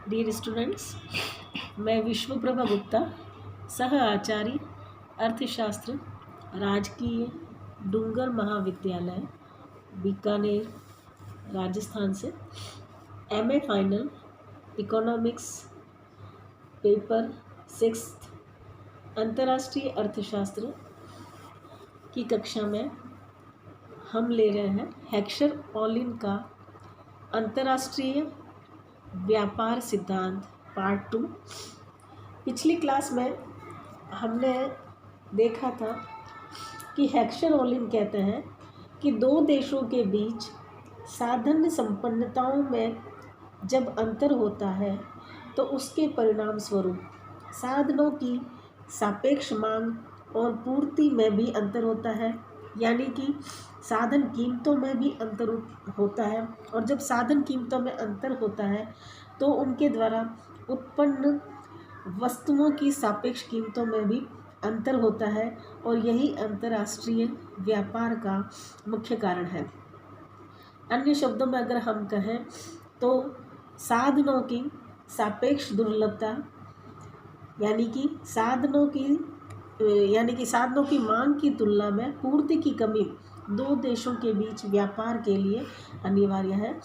Dear students, मैं विश्वप्रभा गुप्ता, सह आचार्य अर्थशास्त्र, राजकीय डूंगर महाविद्यालय बीकानेर, राजस्थान से एमए फाइनल इकोनॉमिक्स पेपर 6 अंतर्राष्ट्रीय अर्थशास्त्र की कक्षा में हम ले रहे हैं हेक्सर ऑलिन का अंतर्राष्ट्रीय व्यापार सिद्धांत पार्ट 2। पिछली क्लास में हमने देखा था कि हेक्सर ऑलिन कहते हैं कि दो देशों के बीच साधन संपन्नताओं में जब अंतर होता है तो उसके परिणाम स्वरूप साधनों की सापेक्ष मांग और पूर्ति में भी अंतर होता है, यानी कि साधन कीमतों में भी अंतर होता है। और जब साधन कीमतों में अंतर होता है तो उनके द्वारा उत्पन्न वस्तुओं की सापेक्ष कीमतों में भी अंतर होता है, और यही अंतर्राष्ट्रीय व्यापार का मुख्य कारण है। अन्य शब्दों में अगर हम कहें तो साधनों की सापेक्ष दुर्लभता यानी कि साधनों की मांग की तुलना में पूर्ति की कमी दो देशों के बीच व्यापार के लिए अनिवार्य है।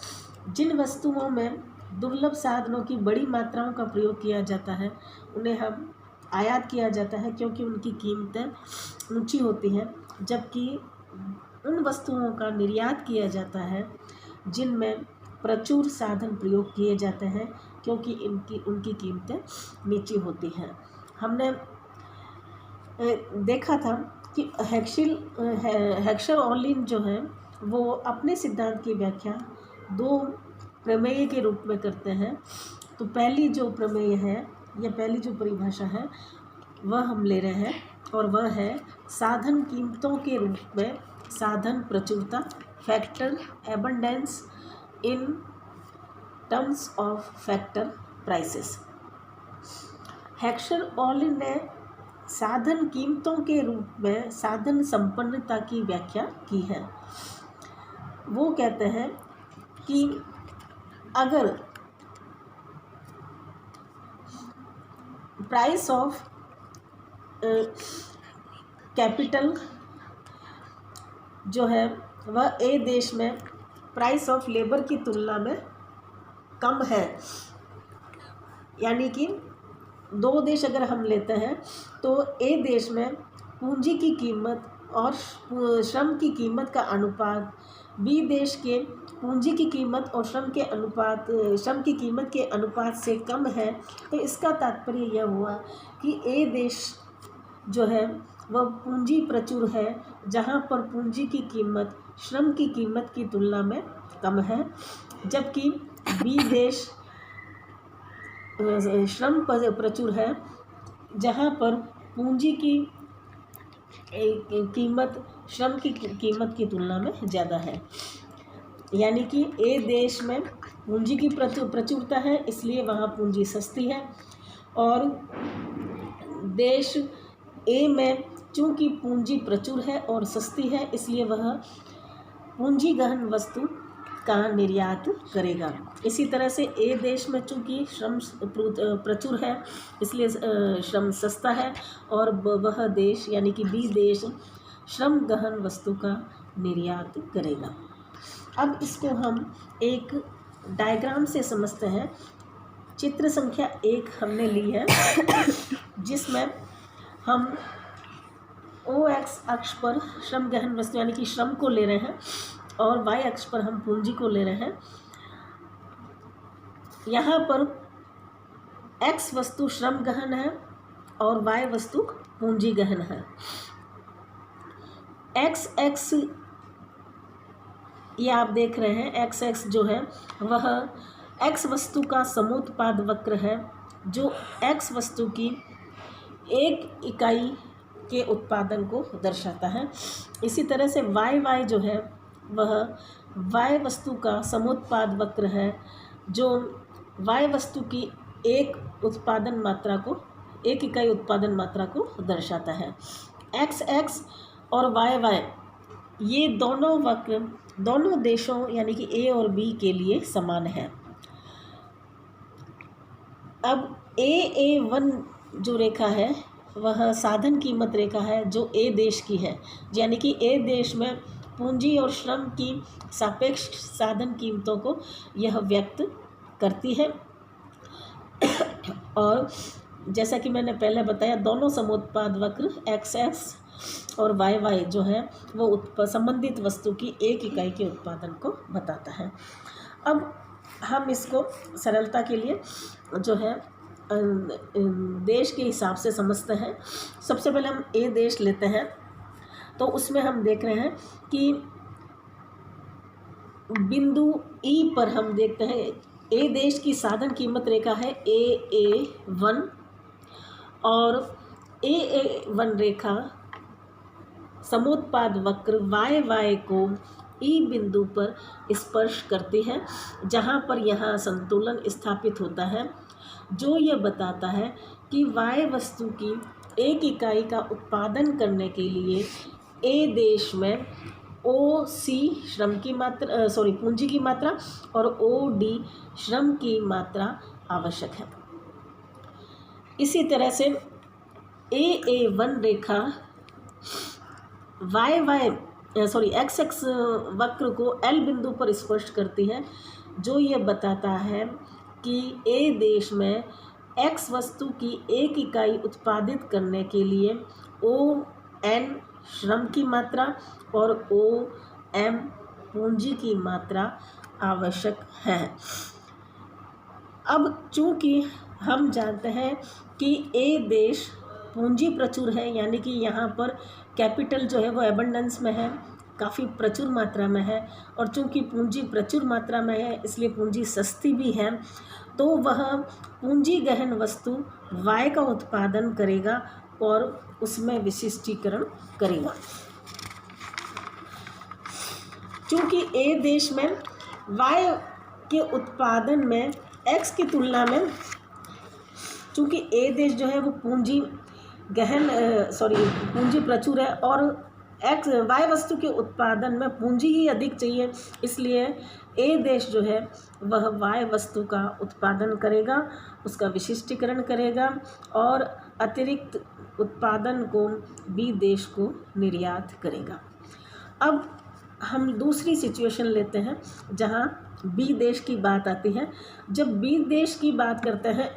जिन वस्तुओं में दुर्लभ साधनों की बड़ी मात्राओं का प्रयोग किया जाता है उन्हें हम आयात किया जाता है, क्योंकि उनकी कीमतें ऊंची होती हैं, जबकि उन वस्तुओं का निर्यात किया जाता है जिनमें प्रचुर साधन प्रयोग किए जाते हैं, क्योंकि उनकी कीमतें नीची होती हैं। हमने देखा था कि हेक्सर ऑलिन जो है वो अपने सिद्धांत की व्याख्या दो प्रमेय के रूप में करते हैं। तो पहली जो प्रमेय है या पहली जो परिभाषा है वह हम ले रहे हैं, और वह है साधन कीमतों के रूप में साधन प्रचुरता, factor abundance in terms of factor prices. Heckscher Ohlin ने साधन कीमतों के रूप में साधन संपन्नता की व्याख्या की है। वो कहते हैं कि अगर प्राइस ऑफ कैपिटल जो है वह ए देश में प्राइस ऑफ लेबर की तुलना में कम है, यानी कि दो देश अगर हम लेते हैं तो ए देश में पूंजी की कीमत और श्रम की कीमत का अनुपात बी देश के पूंजी की कीमत और श्रम की कीमत के अनुपात से कम है। तो इसका तात्पर्य यह हुआ कि ए देश जो है वह पूंजी प्रचुर है, जहां पर पूंजी की कीमत श्रम की कीमत की तुलना में कम है, जबकि बी देश श्रम प्रचुर है, जहां पर पूंजी की कीमत श्रम की कीमत की तुलना में ज़्यादा है। यानी कि ए देश में पूंजी की प्रचुरता है, इसलिए वहाँ पूंजी सस्ती है, और देश ए में चूँकि पूंजी प्रचुर है और सस्ती है, इसलिए वह पूंजी गहन वस्तु का निर्यात करेगा। इसी तरह से ए देश में चूँकि श्रम प्रचुर है इसलिए श्रम सस्ता है, और वह देश यानी कि बी देश श्रम गहन वस्तु का निर्यात करेगा। अब इसको हम एक डायग्राम से समझते हैं। चित्र संख्या 1 हमने ली है, जिसमें हम OX अक्ष पर श्रम गहन वस्तु यानी कि श्रम को ले रहे हैं, और Y अक्ष पर हम पूंजी को ले रहे हैं। यहाँ पर X वस्तु श्रम गहन है और Y वस्तु पूंजी गहन है। XX ये आप देख रहे हैं, XX जो है वह X वस्तु का समोत्पाद वक्र है, जो X वस्तु की एक इकाई के उत्पादन को दर्शाता है। इसी तरह से YY जो है वह Y वस्तु का समोत्पाद वक्र है, जो Y वस्तु की एक इकाई उत्पादन मात्रा को दर्शाता है। XX और YY ये दोनों वक्र दोनों देशों यानी कि ए और बी के लिए समान है। अब AA1 जो रेखा है वह साधन कीमत रेखा है जो ए देश की है, यानी कि ए देश में पूंजी और श्रम की सापेक्ष साधन कीमतों को यह व्यक्त करती है। और जैसा कि मैंने पहले बताया, दोनों समोत्पाद वक्र XX और YY जो है वो संबंधित वस्तु की एक इकाई के उत्पादन को बताता है। अब हम इसको सरलता के लिए जो है देश के हिसाब से समझते हैं। सबसे पहले हम ए देश लेते हैं, तो उसमें हम देख रहे हैं कि बिंदु ई पर हम देखते हैं ए देश की साधन कीमत रेखा है AA1 और AA1 रेखा समोत्पाद वक्र YY को ई बिंदु पर स्पर्श करती है, जहाँ पर यहाँ संतुलन स्थापित होता है, जो यह बताता है कि Y वस्तु की एक इकाई का उत्पादन करने के लिए ए देश में OC श्रम की मात्रा पूंजी की मात्रा और OD श्रम की मात्रा आवश्यक है। इसी तरह से AA1 रेखा XX वक्र को L बिंदु पर स्पर्श करती है, जो यह बताता है कि ए देश में X वस्तु की एक इकाई उत्पादित करने के लिए ON श्रम की मात्रा और OM पूंजी की मात्रा आवश्यक है। अब चूंकि हम जानते हैं कि ए देश पूंजी प्रचुर है, यानी कि यहाँ पर कैपिटल जो है वो एबंडेंस में है, काफ़ी प्रचुर मात्रा में है, और चूंकि पूंजी प्रचुर मात्रा में है इसलिए पूंजी सस्ती भी है, तो वह पूंजी गहन वस्तु Y का उत्पादन करेगा और उसमें विशिष्टीकरण करेगा। चूंकि ए देश में Y के उत्पादन में X की तुलना में, चूंकि ए देश जो है वो पूंजी प्रचुर है और Y वस्तु के उत्पादन में पूंजी ही अधिक चाहिए, इसलिए ए देश जो है वह Y वस्तु का उत्पादन करेगा, उसका विशिष्टीकरण करेगा और अतिरिक्त उत्पादन को B देश को निर्यात करेगा। अब हम दूसरी सिचुएशन लेते हैं जहां B देश की बात आती है। जब B देश की बात करते हैं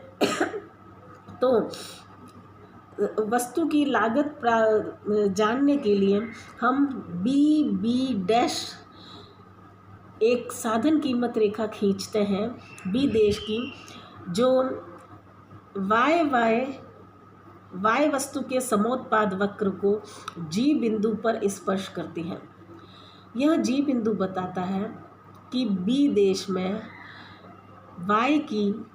तो वस्तु की लागत जानने के लिए हम BB' एक साधन कीमत रेखा खींचते हैं B देश की, जो Y वस्तु के समोत्पाद वक्र को G बिंदु पर स्पर्श करती है। यह G बिंदु बताता है कि B देश में Y की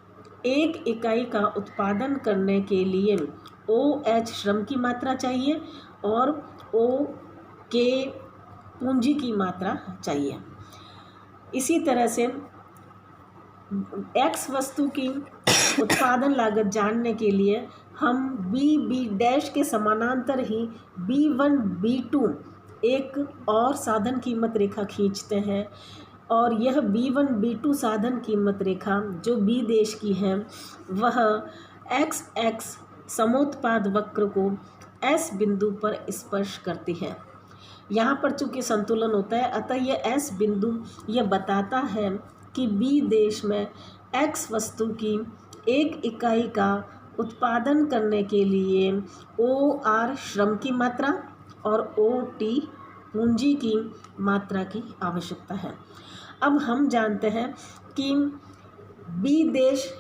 एक इकाई का उत्पादन करने के लिए OH श्रम की मात्रा चाहिए और OK पूंजी की मात्रा चाहिए। इसी तरह से X वस्तु की उत्पादन लागत जानने के लिए हम BB' के समानांतर ही B1 B2 एक और साधन कीमत रेखा खींचते हैं, और यह B1 B2 साधन कीमत रेखा जो B देश की है वह XX समोत्पाद वक्र को S बिंदु पर स्पर्श करती है। यहाँ पर चूंकि संतुलन होता है, अतः यह S बिंदु यह बताता है कि B देश में X वस्तु की एक इकाई का उत्पादन करने के लिए OR श्रम की मात्रा और OT पूंजी की मात्रा की आवश्यकता है। अब हम जानते हैं कि B देश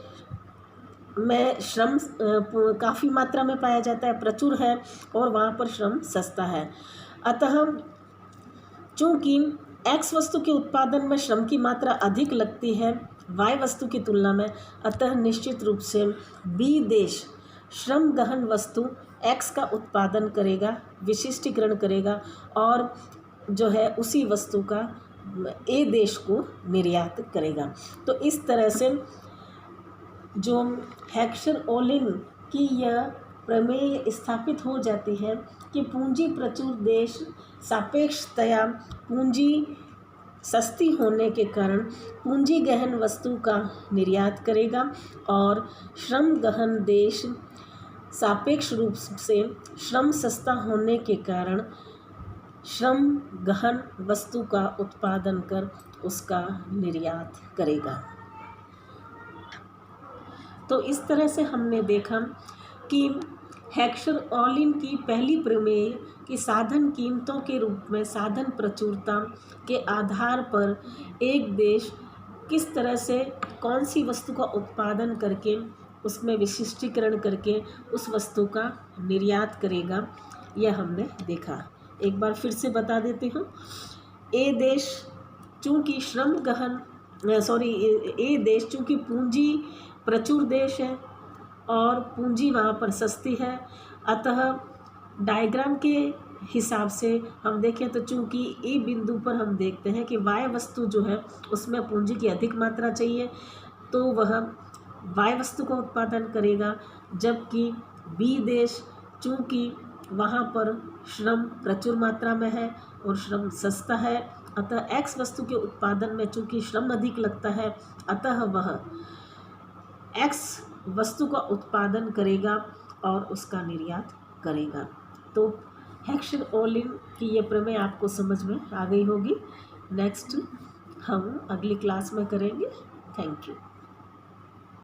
में श्रम काफ़ी मात्रा में पाया जाता है, प्रचुर है और वहाँ पर श्रम सस्ता है। अतः चूँकि X वस्तु के उत्पादन में श्रम की मात्रा अधिक लगती है Y वस्तु की तुलना में, अतः निश्चित रूप से B देश श्रम गहन वस्तु X का उत्पादन करेगा, विशिष्टीकरण करेगा और जो है उसी वस्तु का A देश को निर्यात करेगा। तो इस तरह से जो हेक्सर-ओलिन की यह प्रमेय स्थापित हो जाती है कि पूंजी प्रचुर देश सापेक्षतया पूंजी सस्ती होने के कारण पूंजी गहन वस्तु का निर्यात करेगा और श्रम गहन देश सापेक्ष रूप से श्रम सस्ता होने के कारण श्रम गहन वस्तु का उत्पादन कर उसका निर्यात करेगा। तो इस तरह से हमने देखा कि हेक्सर ऑलिन की पहली प्रमेय कि साधन कीमतों के रूप में साधन प्रचुरता के आधार पर एक देश किस तरह से कौन सी वस्तु का उत्पादन करके उसमें विशिष्टीकरण करके उस वस्तु का निर्यात करेगा, यह हमने देखा। एक बार फिर से बता देते हूँ। ए देश चूँकि ए देश चूँकि पूंजी प्रचुर देश है और पूंजी वहाँ पर सस्ती है, अतः डायग्राम के हिसाब से हम देखें तो चूँकि ए बिंदु पर हम देखते हैं कि वाय वस्तु जो है उसमें पूंजी की अधिक मात्रा चाहिए, तो वह वाय वस्तु का उत्पादन करेगा, जबकि बी देश चूँकि वहाँ पर श्रम प्रचुर मात्रा में है और श्रम सस्ता है, अतः एक्स वस्तु के उत्पादन में चूँकि श्रम अधिक लगता है, अतः वह एक्स वस्तु का उत्पादन करेगा और उसका निर्यात करेगा। तो हेक्सर ऑलिन की ये प्रमेय आपको समझ में आ गई होगी। नेक्स्ट हम अगली क्लास में करेंगे। Thank you.